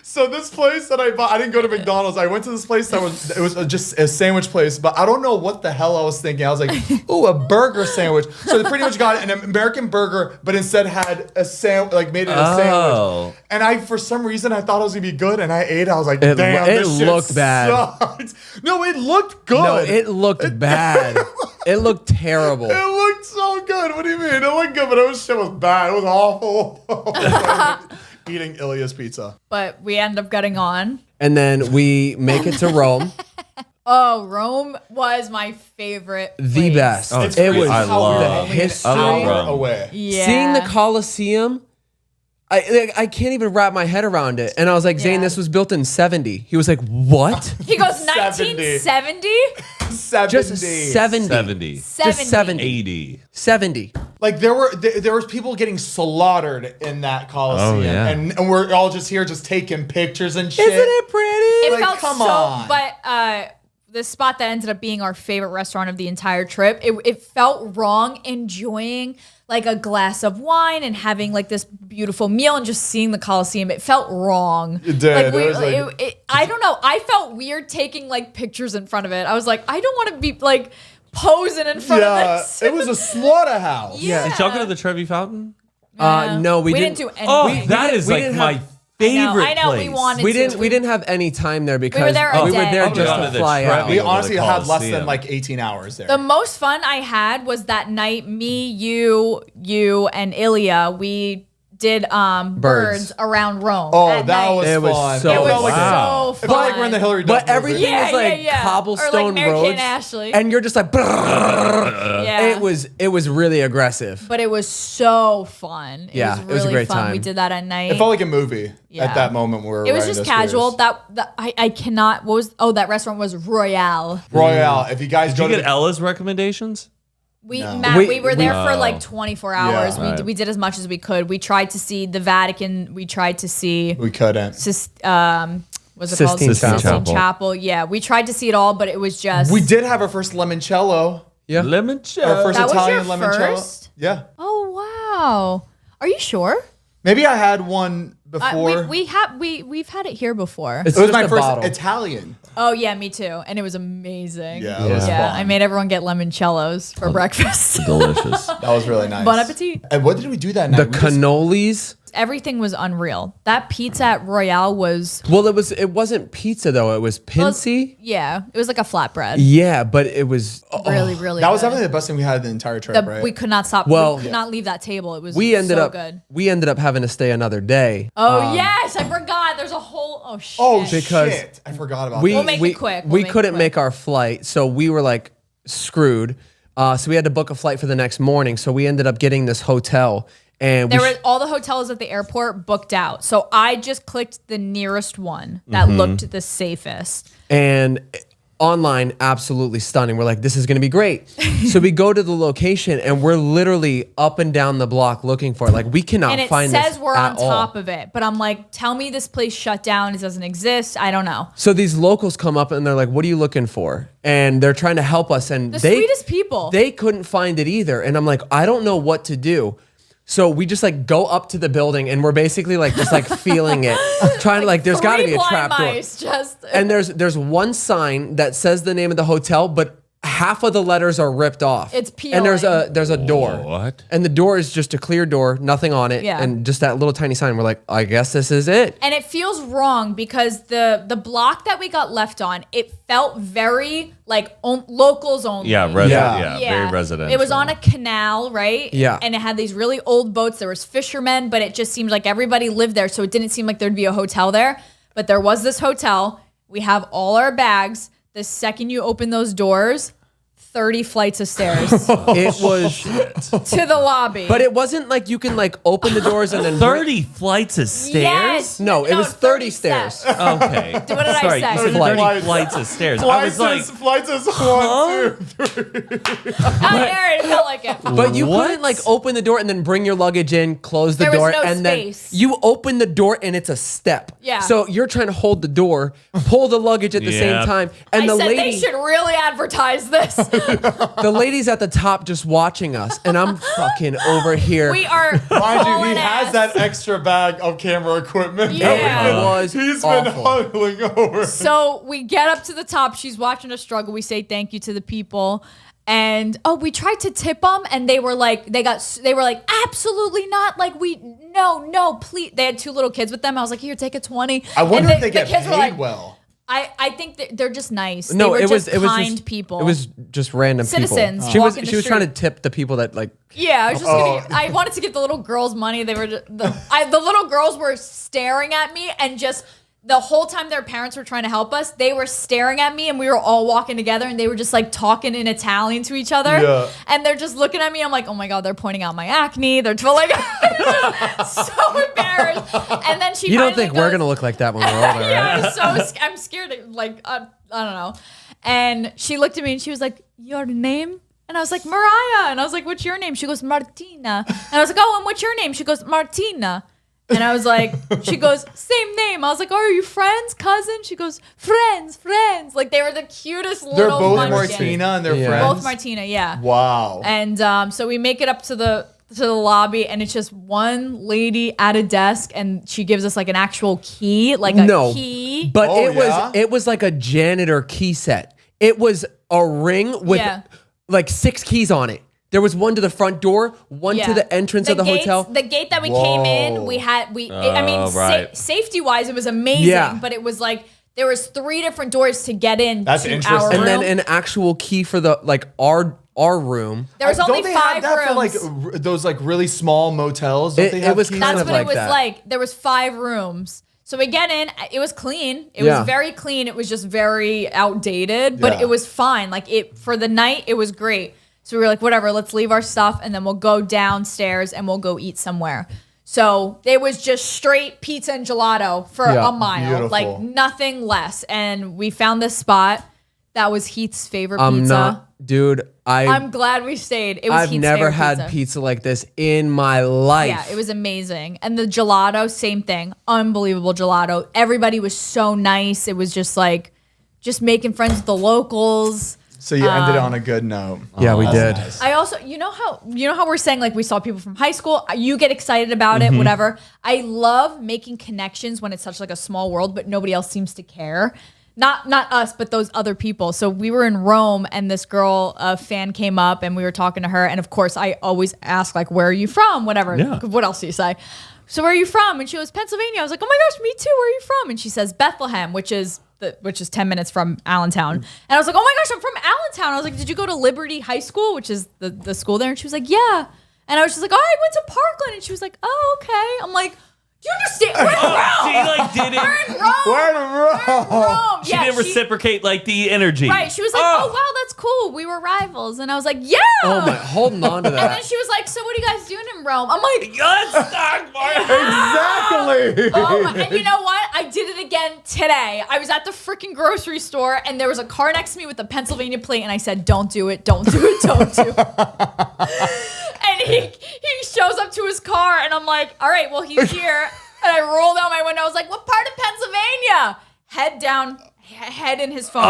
So this place that I bought, I didn't go to McDonald's. I went to this place it was just a sandwich place, but I don't know what the hell I was thinking. I was like, ooh, a burger sandwich. So they pretty much got an American burger, but instead had a made it a sandwich. And for some reason, I thought it was gonna be good, and I ate it. I was like, damn, this shit looked bad. sucks. No, it looked good. No, it looked bad. It looked terrible. It looked so good. What do you mean? It looked good, but shit was bad. It was awful. Eating Ilya's pizza. But we end up getting on. And then we make it to Rome. Oh, Rome was my favorite place. The best. Oh, it was I love the history. away. Yeah. Seeing the Colosseum, I can't even wrap my head around it. And I was like, Zane, this was built in 70. He was like, what? He goes 1970? 70. Just 70. 70. Just 70. 80. 70. Like there was people getting slaughtered in that Coliseum, and we're all just here just taking pictures and shit. Isn't it pretty? It felt come on. But the spot that ended up being our favorite restaurant of the entire trip, it felt wrong enjoying like a glass of wine and having like this beautiful meal and just seeing the Coliseum. It felt wrong. It did. I don't know. I felt weird taking like pictures in front of it. I was like, I don't want to be like posing in front of this. It was a slaughterhouse. Yeah. Did y'all go to the Trevi Fountain? No, we didn't do anything. Oh, that is we like didn't my have- favorite I know. place. We wanted to. We didn't have any time there because there a we were day. there Oh, just gone to to the fly out. Trevi. We Over the honestly had less than Coliseum. like 18 hours there. The most fun I had was that night. Me, you, and Ilya. We did birds around Rome. Oh, at that night. was It was fun. so it It was felt like Wow. so it fun. felt like we're in the Hillary Duff But everything movie. was like Or like cobblestone Mary Kate roads, and Ashley. and you're just like, Yeah. it was really aggressive. But it was so fun. It Yeah, was it was a really great fun. time. We did that at night. It felt like a movie Yeah. at that moment. We were It was riding just those casual. scooters. I cannot. What was? Oh, that restaurant was Royale. Royale. If you guys Did go you to get Ella's recommendations? Matt, We- we were there for No. like 24 hours. Yeah. We did as much as we could. We tried to see the Vatican. We tried to see we couldn't. what's it called? Sistine Chapel. Chapel. Yeah, we tried to see it all, but it was just. We did have our first limoncello. Yeah. Our Limoncello. first That was Italian your limoncello. first? Yeah. Oh wow! Are you sure? Maybe I had one before. We've had it here before. It's it was just my a first bottle. Italian. Oh yeah, me too, and it was amazing. Yeah, it was yeah. fun. I made everyone get limoncellos for breakfast. Delicious. That was really nice. Bon appetit. And what did we do that night? The We just- cannolis. Everything was unreal. That pizza at Royale was. Well, it wasn't pizza though. It was pincy. Yeah, it was like a flatbread. Yeah, but it was. Really, really. That was good. definitely the best thing we had the entire trip, right? We could not stop. Well- we could not leave that table. It was. We ended so up. good. We ended up having to stay another day. Oh yes, I forgot. There's a whole. Oh shit. oh, Because shit. I forgot about we that. We'll make it we, quick. We'll we make it couldn't quick. make our flight, so we were like screwed. So we had to book a flight for the next morning. So we ended up getting this hotel, and There were all the hotels at the airport booked out. So I just clicked the nearest one that looked the safest. and online, absolutely stunning. We're like, this is going to be great. So we go to the location, and we're literally up and down the block looking for it. Like, we cannot And it find says this we're on at all. top of it. But I'm like, tell me this place shut down. It doesn't exist. I don't know. So these locals come up and they're like, what are you looking for? And they're trying to help us. And The they, sweetest people. They couldn't find it either. And I'm like, I don't know what to do. So we just like go up to the building and we're basically like just like feeling it, trying to like, there's got to be a trap door. Just And there's one sign that says the name of the hotel, but half of the letters are ripped off. It's And there's peeling. a door. What? And the door is just a clear door, nothing on it, Yeah. and just that little tiny sign. We're like, I guess this is it. and it feels wrong because the block that we got left on, it felt very like locals only. Yeah, Yeah. very residential. It was on a canal, right? Yeah. And it had these really old boats. There was fishermen, but it just seemed like everybody lived there, so it didn't seem like there'd be a hotel there. But there was this hotel. We have all our bags. The second you open those doors, 30 flights of stairs It was, to the lobby. but it wasn't like you can like open the doors and then 30 flights of stairs? Yes. No, it was 30 stairs. steps. Okay. What did I Sorry, say? you said 30 30 flights of stairs. I was Flights like, is 1, 2, 3. Oh, there, it felt like it. But you What? couldn't like open the door and then bring your luggage in, close the There was door, no and space. then you open the door and it's a step. Yeah. So you're trying to hold the door, pull the luggage at the Yeah. same time, and I the said lady. they should really advertise this. The ladies at the top just watching us, and I'm fucking over here. We are. Mind you, he hauling has ass. that extra bag of camera equipment. Yeah. It was He's awful. been huddling over. So we get up to the top. She's watching us struggle. We say thank you to the people. And we tried to tip them, and they were like, absolutely not. Like no, please. They had 2 little kids with them. I was like, here, take a 20. I wonder And if they get kids paid were like, well. I think that they're just nice. No, they were it was kind just people. It was just random Citizens people. She was walking the she was trying to street. tip the people that like. Yeah, I was just I wanted to give the little girls money. They were the little girls were staring at me, and just the whole time their parents were trying to help us, they were staring at me, and we were all walking together, and they were just like talking in Italian to each other. Yeah. And they're just looking at me. I'm like, oh my God, they're pointing out my acne. They're like, so embarrassed. And then she You don't finally think we're goes- gonna look like that when we're older, right? yeah, I'm scared. I don't know. And she looked at me and she was like, "Your name?" And I was like, "Mariah." And I was like, "What's your name?" She goes, "Martina." And I was like, "Oh, and what's your name?" She goes, "Martina." And I was like, she goes, "Same name." I was like, "Oh, are you friends, cousin?" She goes, "Friends." Like they were the cutest They're little both munchkins. Martina and they're Yeah. friends. Both Martina, yeah. Wow. And so we make it up to the lobby, and it's just one lady at a desk, and she gives us like an actual key, like a key. But Oh, it yeah? was like a janitor key set. It was a ring with Yeah. like 6 keys on it. There was one to the front door, one to the entrance of the gates- hotel. The gate that we came in, Whoa. Right. safety wise, it was amazing. Yeah. But it was like there was 3 different doors to get in. That's to interesting. Our And room. then an actual key for the like our room. there was only Don't they 5 have that rooms. for like those like really small motels? Don't It- they it have was keys? kind That's of what like it was that. like. There was 5 rooms. So we get in. It was clean. It Yeah. was very clean. It was just very outdated, but Yeah. it was fine. Like it for the night, it was great. So we were like, whatever, let's leave our stuff and then we'll go downstairs and we'll go eat somewhere. So it was just straight pizza and gelato for Yeah. a mile, Beautiful. like nothing less. And we found this spot that was Heath's favorite I'm pizza. not, dude. I'm glad we stayed. It was I've Heath's never favorite had pizza like this in my life. Yeah, it was amazing. And the gelato, same thing. Unbelievable gelato. Everybody was so nice. It was just like, just making friends with the locals. So you ended on a good note. Yeah, we That's did. nice. I also, you know how we're saying like we saw people from high school. You get excited about it, whatever. I love making connections when it's such like a small world, but nobody else seems to care. Not us, but those other people. So we were in Rome, and this girl, a fan, came up, and we were talking to her. And of course, I always ask like, "Where are you from?" Whatever. Yeah. What else do you say? So where are you from? And she goes, Pennsylvania. I was like, oh my gosh, me too. Where are you from? And she says Bethlehem, which is 10 minutes from Allentown. And I was like, oh my gosh, I'm from Allentown. I was like, did you go to Liberty High School, which is the school there? And she was like, yeah. And I was just like, oh, I went to Parkland. And she was like, oh, okay. I'm like, do you understand? We're in Rome. She like didn't. We're in Rome. Where in Rome? Rome. She Yeah, didn't reciprocate like the energy. Right. She was like, oh, wow, that's cool. We were rivals. And I was like, yeah. Oh my, holding on to And then that. she was like, so what are you guys doing in Rome? I'm like, Let's talk more. Exactly. oh my, and you know what? I did it again today. I was at the freaking grocery store, and there was a car next to me with a Pennsylvania plate, and I said, don't do it, don't do it, don't do it. And he shows up to his car, and I'm like, all right, well, he's here. And I rolled out my window. I was like, what part of Pennsylvania? Head down, head in his phone.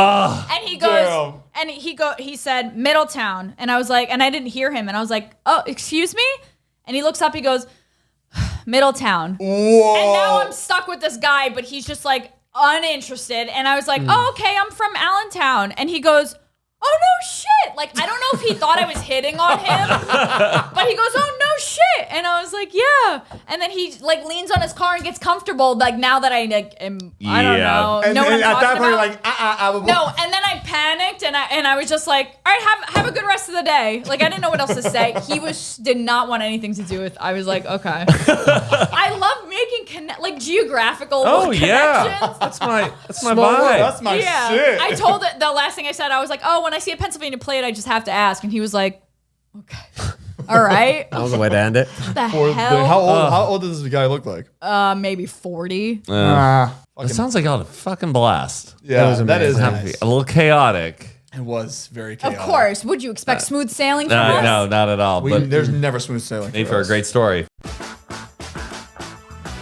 And he goes, damn. and he said, Middletown. And I was like, and I didn't hear him. And I was like, oh, excuse me? And he looks up, he goes, Middletown. Whoa. And now I'm stuck with this guy, but he's just like uninterested. And I was like, oh, okay, I'm from Allentown. And he goes, oh, no shit. Like, I don't know if he thought I was hitting on him, but he goes, oh, no shit. And I was like, yeah. And then he like leans on his car and gets comfortable. Like, now that I like am, I don't Yeah. know. And, know what and I'm at that talking point, you're about? like, I will. No, and then I panicked and I was just like, all right, have a good rest of the day. Like I didn't know what else to say. He did not want anything to do with. I was like, okay. I love making like geographical Oh connections. yeah, that's my Small vibe. world. That's my Yeah. shit. I told it the last thing I said, I was like, oh, when I see a Pennsylvania plate, I just have to ask. And he was like, okay. All right. That was the way to end it. The Poor hell? thing. How old does this guy look like? Maybe 40. It Fucking- sounds like a fucking blast. yeah, was that is amazing. nice. A little chaotic. It was very Of chaotic. course. Would you expect smooth sailing from us? No, not at all. But There's never smooth sailing. made for for a us. great story.